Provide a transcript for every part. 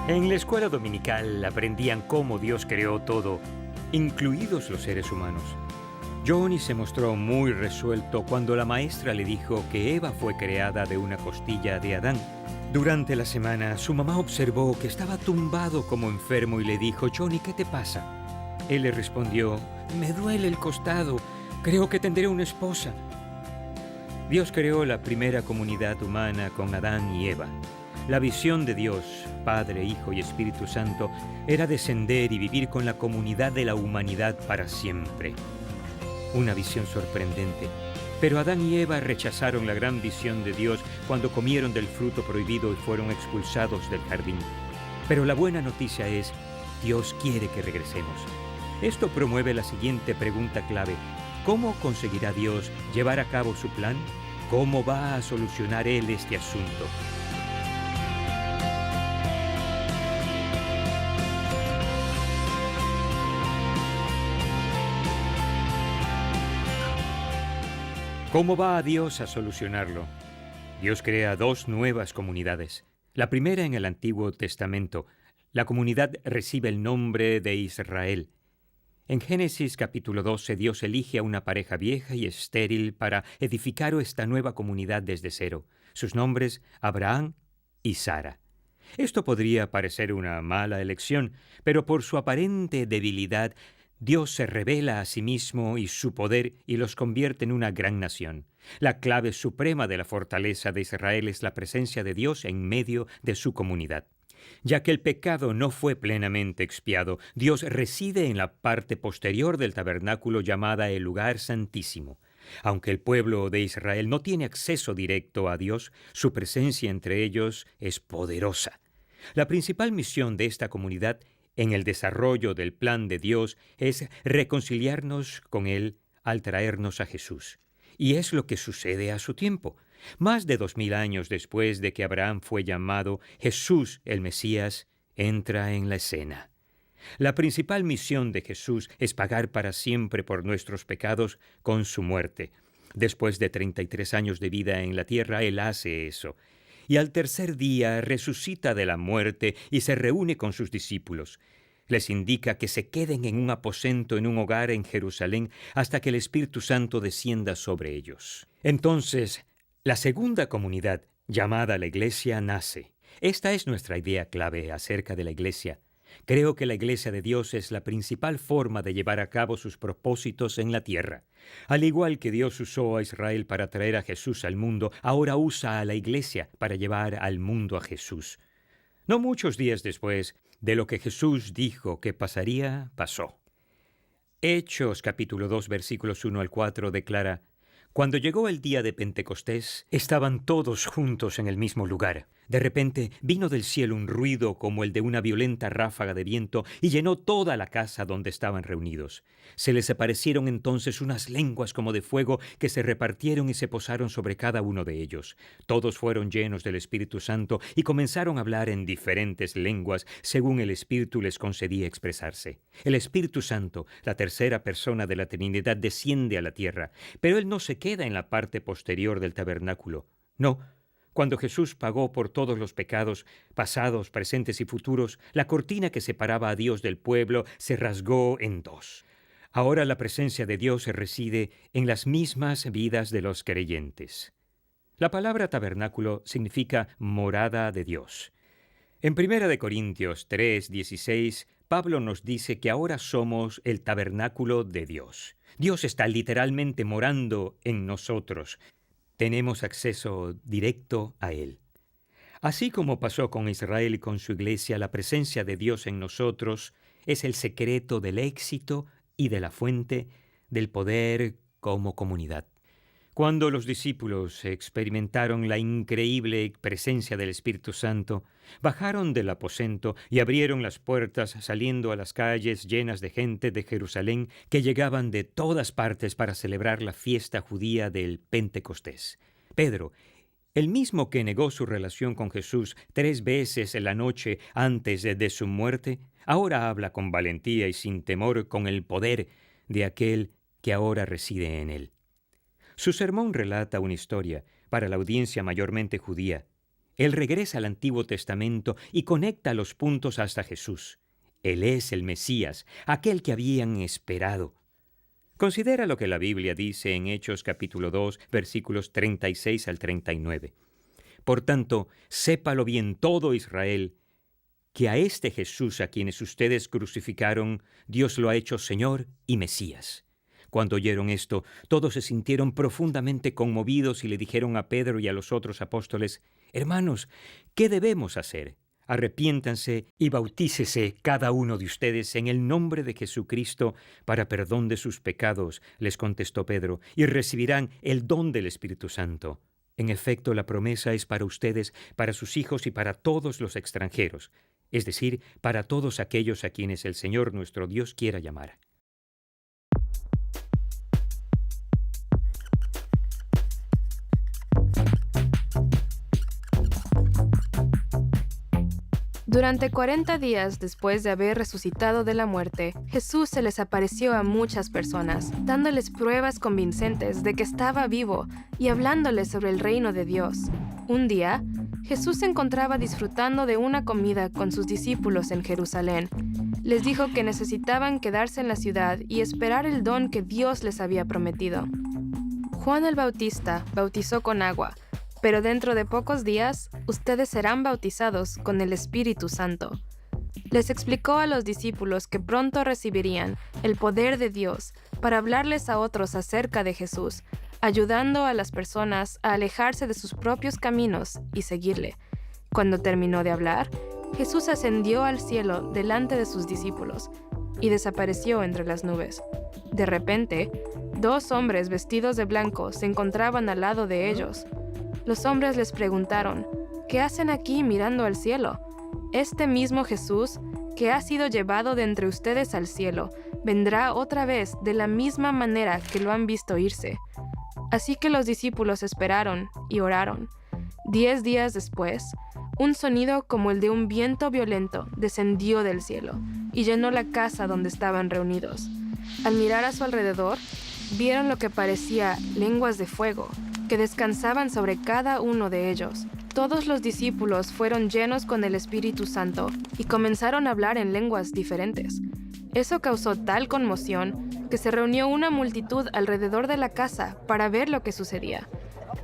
En la escuela dominical aprendían cómo Dios creó todo, incluidos los seres humanos. Johnny se mostró muy resuelto cuando la maestra le dijo que Eva fue creada de una costilla de Adán. Durante la semana, su mamá observó que estaba tumbado como enfermo y le dijo: Johnny, ¿qué te pasa? Él le respondió: me duele el costado, creo que tendré una esposa. Dios creó la primera comunidad humana con Adán y Eva. La visión de Dios, Padre, Hijo y Espíritu Santo, era descender y vivir con la comunidad de la humanidad para siempre. Una visión sorprendente. Pero Adán y Eva rechazaron la gran visión de Dios cuando comieron del fruto prohibido y fueron expulsados del jardín. Pero la buena noticia es: Dios quiere que regresemos. Esto promueve la siguiente pregunta clave: ¿cómo conseguirá Dios llevar a cabo su plan? ¿Cómo va a solucionar Él este asunto? ¿Cómo va a Dios a solucionarlo? Dios crea dos nuevas comunidades. La primera en el Antiguo Testamento. La comunidad recibe el nombre de Israel. En Génesis capítulo 12, Dios elige a una pareja vieja y estéril para edificar esta nueva comunidad desde cero. Sus nombres: Abraham y Sara. Esto podría parecer una mala elección, pero por su aparente debilidad, Dios se revela a sí mismo y su poder y los convierte en una gran nación. La clave suprema de la fortaleza de Israel es la presencia de Dios en medio de su comunidad. Ya que el pecado no fue plenamente expiado, Dios reside en la parte posterior del tabernáculo llamada el lugar santísimo. Aunque el pueblo de Israel no tiene acceso directo a Dios, su presencia entre ellos es poderosa. La principal misión de esta comunidad en el desarrollo del plan de Dios es reconciliarnos con Él al traernos a Jesús. Y es lo que sucede a su tiempo. Más de 2000 años después de que Abraham fue llamado, Jesús, el Mesías, entra en la escena. La principal misión de Jesús es pagar para siempre por nuestros pecados con su muerte. Después de 33 años de vida en la tierra, Él hace eso. Y al tercer día resucita de la muerte y se reúne con sus discípulos. Les indica que se queden en un aposento en un hogar en Jerusalén hasta que el Espíritu Santo descienda sobre ellos. Entonces, la segunda comunidad, llamada la Iglesia, nace. Esta es nuestra idea clave acerca de la Iglesia. Creo que la Iglesia de Dios es la principal forma de llevar a cabo sus propósitos en la tierra. Al igual que Dios usó a Israel para traer a Jesús al mundo, ahora usa a la Iglesia para llevar al mundo a Jesús. No muchos días después de lo que Jesús dijo que pasaría, pasó. Hechos capítulo 2 versículos 1 al 4 declara: Cuando llegó el día de Pentecostés, estaban todos juntos en el mismo lugar. De repente vino del cielo un ruido como el de una violenta ráfaga de viento y llenó toda la casa donde estaban reunidos. Se les aparecieron entonces unas lenguas como de fuego que se repartieron y se posaron sobre cada uno de ellos. Todos fueron llenos del Espíritu Santo y comenzaron a hablar en diferentes lenguas según el Espíritu les concedía expresarse. El Espíritu Santo, la tercera persona de la Trinidad, desciende a la tierra, pero Él no se queda en la parte posterior del tabernáculo. No. Cuando Jesús pagó por todos los pecados, pasados, presentes y futuros, la cortina que separaba a Dios del pueblo se rasgó en dos. Ahora la presencia de Dios reside en las mismas vidas de los creyentes. La palabra tabernáculo significa morada de Dios. En 1 Corintios 3:16, Pablo nos dice que ahora somos el tabernáculo de Dios. Dios está literalmente morando en nosotros. Tenemos acceso directo a Él. Así como pasó con Israel y con su iglesia, la presencia de Dios en nosotros es el secreto del éxito y de la fuente del poder como comunidad. Cuando los discípulos experimentaron la increíble presencia del Espíritu Santo, bajaron del aposento y abrieron las puertas saliendo a las calles llenas de gente de Jerusalén que llegaban de todas partes para celebrar la fiesta judía del Pentecostés. Pedro, el mismo que negó su relación con Jesús 3 veces en la noche antes de su muerte, ahora habla con valentía y sin temor con el poder de aquel que ahora reside en él. Su sermón relata una historia para la audiencia mayormente judía. Él regresa al Antiguo Testamento y conecta los puntos hasta Jesús. Él es el Mesías, aquel que habían esperado. Considera lo que la Biblia dice en Hechos capítulo 2, versículos 36 al 39. Por tanto, sépalo bien todo Israel, que a este Jesús a quienes ustedes crucificaron, Dios lo ha hecho Señor y Mesías. Cuando oyeron esto, todos se sintieron profundamente conmovidos y le dijeron a Pedro y a los otros apóstoles: «Hermanos, ¿qué debemos hacer? Arrepiéntanse y bautícese cada uno de ustedes en el nombre de Jesucristo para perdón de sus pecados», les contestó Pedro, «y recibirán el don del Espíritu Santo. En efecto, la promesa es para ustedes, para sus hijos y para todos los extranjeros, es decir, para todos aquellos a quienes el Señor nuestro Dios quiera llamar». Durante 40 días después de haber resucitado de la muerte, Jesús se les apareció a muchas personas, dándoles pruebas convincentes de que estaba vivo y hablándoles sobre el reino de Dios. Un día, Jesús se encontraba disfrutando de una comida con sus discípulos en Jerusalén. Les dijo que necesitaban quedarse en la ciudad y esperar el don que Dios les había prometido. Juan el Bautista bautizó con agua, pero dentro de pocos días, ustedes serán bautizados con el Espíritu Santo. Les explicó a los discípulos que pronto recibirían el poder de Dios para hablarles a otros acerca de Jesús, ayudando a las personas a alejarse de sus propios caminos y seguirle. Cuando terminó de hablar, Jesús ascendió al cielo delante de sus discípulos y desapareció entre las nubes. De repente, 2 hombres vestidos de blanco se encontraban al lado de ellos. Los hombres les preguntaron: «¿Qué hacen aquí mirando al cielo? Este mismo Jesús, que ha sido llevado de entre ustedes al cielo, vendrá otra vez de la misma manera que lo han visto irse». Así que los discípulos esperaron y oraron. 10 días después, un sonido como el de un viento violento descendió del cielo y llenó la casa donde estaban reunidos. Al mirar a su alrededor, vieron lo que parecía lenguas de fuego, que descansaban sobre cada uno de ellos. Todos los discípulos fueron llenos con el Espíritu Santo y comenzaron a hablar en lenguas diferentes. Eso causó tal conmoción que se reunió una multitud alrededor de la casa para ver lo que sucedía.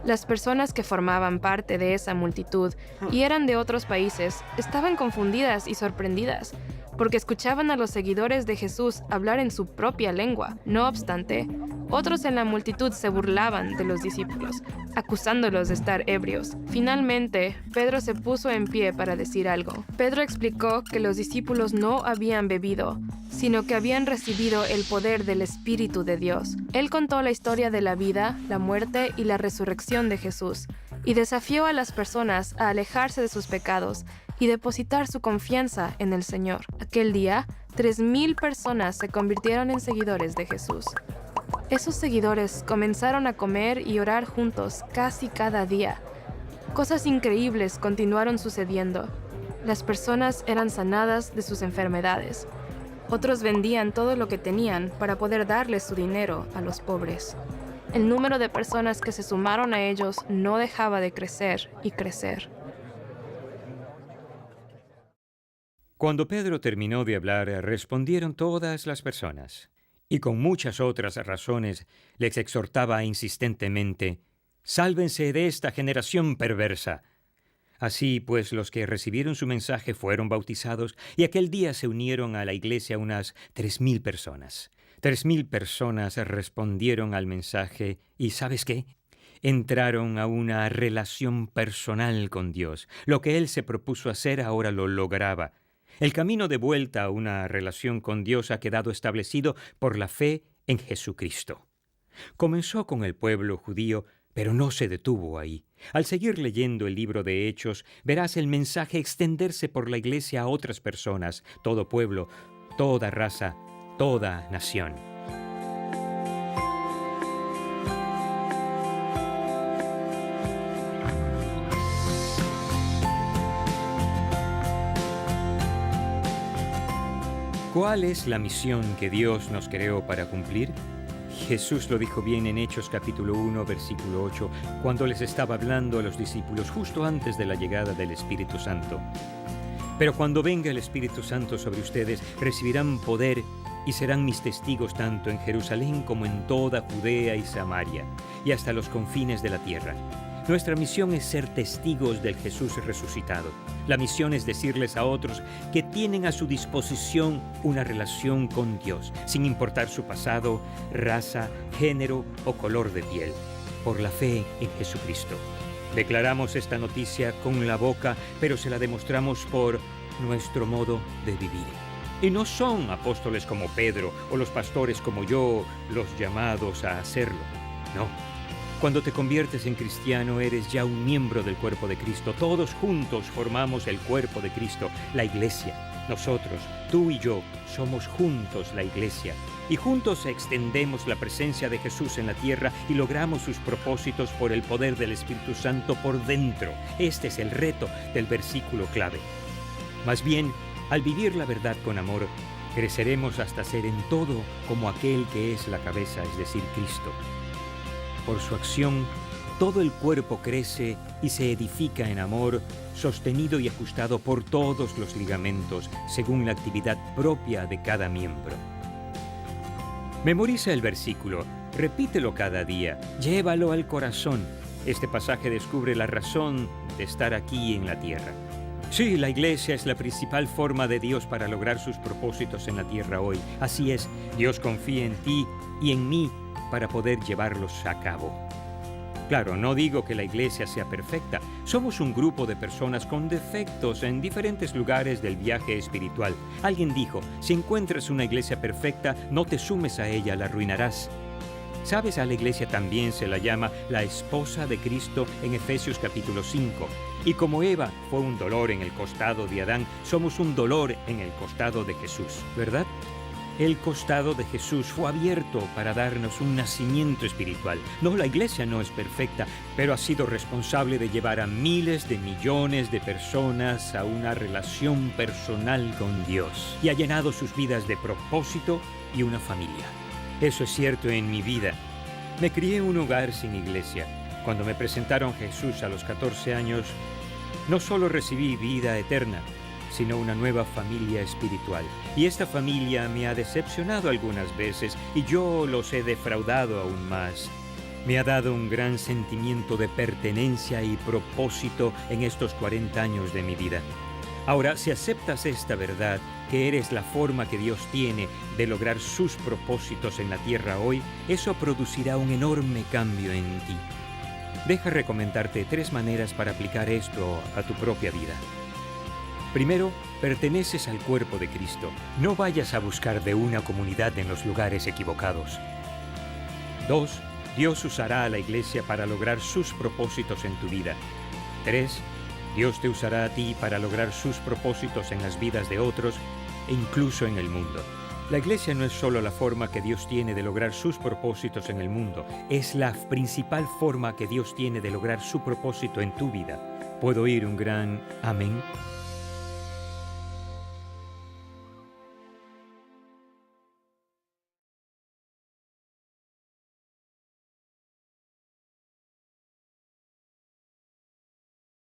Las personas que formaban parte de esa multitud y eran de otros países estaban confundidas y sorprendidas, porque escuchaban a los seguidores de Jesús hablar en su propia lengua. No obstante, otros en la multitud se burlaban de los discípulos, acusándolos de estar ebrios. Finalmente, Pedro se puso en pie para decir algo. Pedro explicó que los discípulos no habían bebido, sino que habían recibido el poder del Espíritu de Dios. Él contó la historia de la vida, la muerte y la resurrección de Jesús, y desafió a las personas a alejarse de sus pecados y depositar su confianza en el Señor. Aquel día, 3,000 personas se convirtieron en seguidores de Jesús. Esos seguidores comenzaron a comer y orar juntos casi cada día. Cosas increíbles continuaron sucediendo. Las personas eran sanadas de sus enfermedades. Otros vendían todo lo que tenían para poder darles su dinero a los pobres. El número de personas que se sumaron a ellos no dejaba de crecer y crecer. Cuando Pedro terminó de hablar, respondieron todas las personas, y con muchas otras razones les exhortaba insistentemente: «Sálvense de esta generación perversa». Así pues, los que recibieron su mensaje fueron bautizados, y aquel día se unieron a la iglesia unas 3,000 personas. 3,000 personas respondieron al mensaje y, ¿sabes qué? Entraron a una relación personal con Dios. Lo que Él se propuso hacer ahora lo lograba. El camino de vuelta a una relación con Dios ha quedado establecido por la fe en Jesucristo. Comenzó con el pueblo judío, pero no se detuvo ahí. Al seguir leyendo el libro de Hechos, verás el mensaje extenderse por la iglesia a otras personas, todo pueblo, toda raza, toda nación. ¿Cuál es la misión que Dios nos creó para cumplir? Jesús lo dijo bien en Hechos capítulo 1, versículo 8, cuando les estaba hablando a los discípulos justo antes de la llegada del Espíritu Santo. Pero cuando venga el Espíritu Santo sobre ustedes, recibirán poder y serán mis testigos tanto en Jerusalén como en toda Judea y Samaria, y hasta los confines de la tierra. Nuestra misión es ser testigos del Jesús resucitado. La misión es decirles a otros que tienen a su disposición una relación con Dios, sin importar su pasado, raza, género o color de piel, por la fe en Jesucristo. Declaramos esta noticia con la boca, pero se la demostramos por nuestro modo de vivir. Y no son apóstoles como Pedro o los pastores como yo los llamados a hacerlo. No. Cuando te conviertes en cristiano, eres ya un miembro del cuerpo de Cristo. Todos juntos formamos el cuerpo de Cristo, la iglesia. Nosotros, tú y yo, somos juntos la iglesia. Y juntos extendemos la presencia de Jesús en la tierra y logramos sus propósitos por el poder del Espíritu Santo por dentro. Este es el reto del versículo clave. Más bien, al vivir la verdad con amor, creceremos hasta ser en todo como aquel que es la cabeza, es decir, Cristo. Por su acción, todo el cuerpo crece y se edifica en amor, sostenido y ajustado por todos los ligamentos, según la actividad propia de cada miembro. Memoriza el versículo, repítelo cada día, llévalo al corazón. Este pasaje descubre la razón de estar aquí en la tierra. Sí, la iglesia es la principal forma de Dios para lograr sus propósitos en la tierra hoy. Así es, Dios confía en ti y en mí para poder llevarlos a cabo. Claro, no digo que la iglesia sea perfecta. Somos un grupo de personas con defectos en diferentes lugares del viaje espiritual. Alguien dijo, si encuentras una iglesia perfecta, no te sumes a ella, la arruinarás. ¿Sabes? A la iglesia también se la llama la esposa de Cristo en Efesios capítulo 5. Y como Eva fue un dolor en el costado de Adán, somos un dolor en el costado de Jesús, ¿verdad? El costado de Jesús fue abierto para darnos un nacimiento espiritual. No, la iglesia no es perfecta, pero ha sido responsable de llevar a miles de millones de personas a una relación personal con Dios y ha llenado sus vidas de propósito y una familia. Eso es cierto en mi vida. Me crié en un hogar sin iglesia. Cuando me presentaron a Jesús a los 14 años, no solo recibí vida eterna, sino una nueva familia espiritual. Y esta familia me ha decepcionado algunas veces y yo los he defraudado aún más. Me ha dado un gran sentimiento de pertenencia y propósito en estos 40 años de mi vida. Ahora, si aceptas esta verdad, que eres la forma que Dios tiene de lograr sus propósitos en la tierra hoy, eso producirá un enorme cambio en ti. Deja recomendarte 3 maneras para aplicar esto a tu propia vida. Primero, perteneces al cuerpo de Cristo. No vayas a buscar de una comunidad en los lugares equivocados. 2. Dios usará a la iglesia para lograr sus propósitos en tu vida. 3. Dios te usará a ti para lograr sus propósitos en las vidas de otros e incluso en el mundo. La iglesia no es solo la forma que Dios tiene de lograr sus propósitos en el mundo, es la principal forma que Dios tiene de lograr su propósito en tu vida. ¿Puedo oír un gran amén?